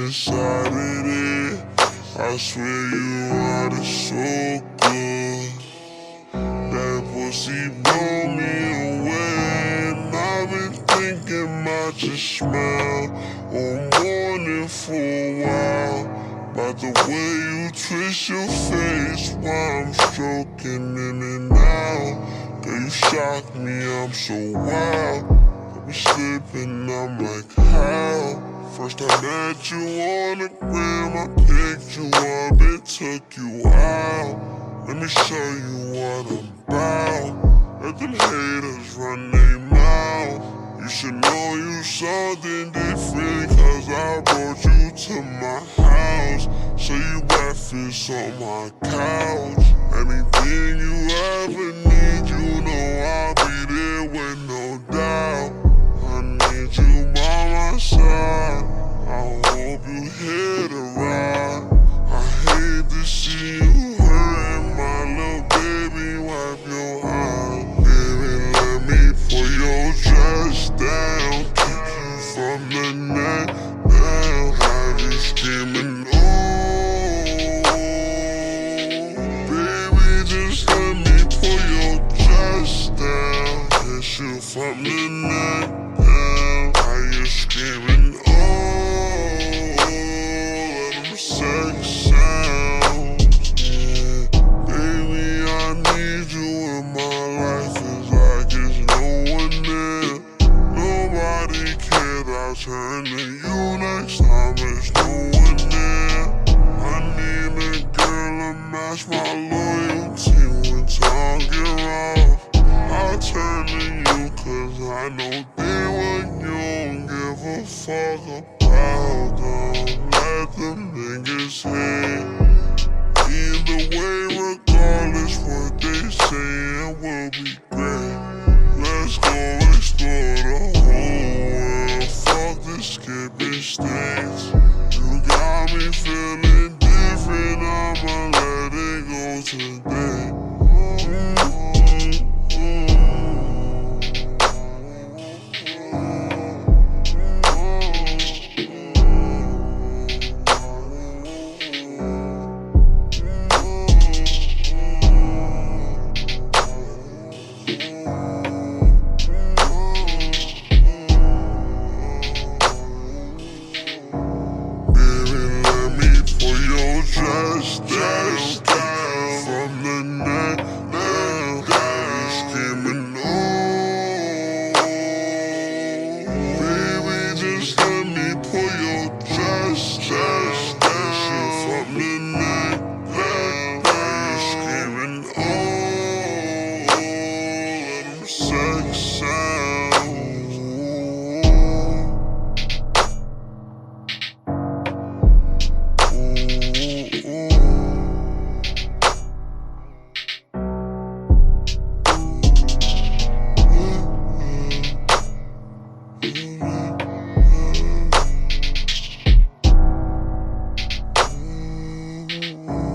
inside of it. I swear you are the so good. That pussy blow me away, and I've been thinking about your smile all morning for a while. About the way you twist your face while I'm stroking in and out. Girl, you shock me, I'm so wild. I be slipping, I'm like, how? First I met you on the gram, I picked you up and took you out. Let me show you what I'm about. Let them haters run their mouth. You should know you something different, cause I brought you to my house. So you breakfast on my couch. Anything you ever need, you know I'll be there with no doubt. I need you by my side. I hope you hit a ride. I hate to see you hurting, my little baby, wipe your eyes. Baby, let me pull your dress down, keep you from the neck down. Have you screaming, oh, baby, just let me pull your dress down. Kiss you from the neck down. Are you screaming, oh, let them sex sounds, yeah. Baby, I need you in my life, it's like there's no one there. Nobody cares, I'll turn to you next time there's no one there. I need a girl to match my loyalty when time get rough. I'll turn to you cause I know they what you don't give a fuck about. Don't let them niggas hate. Either way, regardless what they say, it will be great. Let's go explore the whole world. Fuck the skipping states. You got me feeling different, I'ma let it go today. Just down from the neck down. You screaming, oh, baby, just let me pull your dress down. From the neck down. You screaming, oh, let them sex sound. Ooh.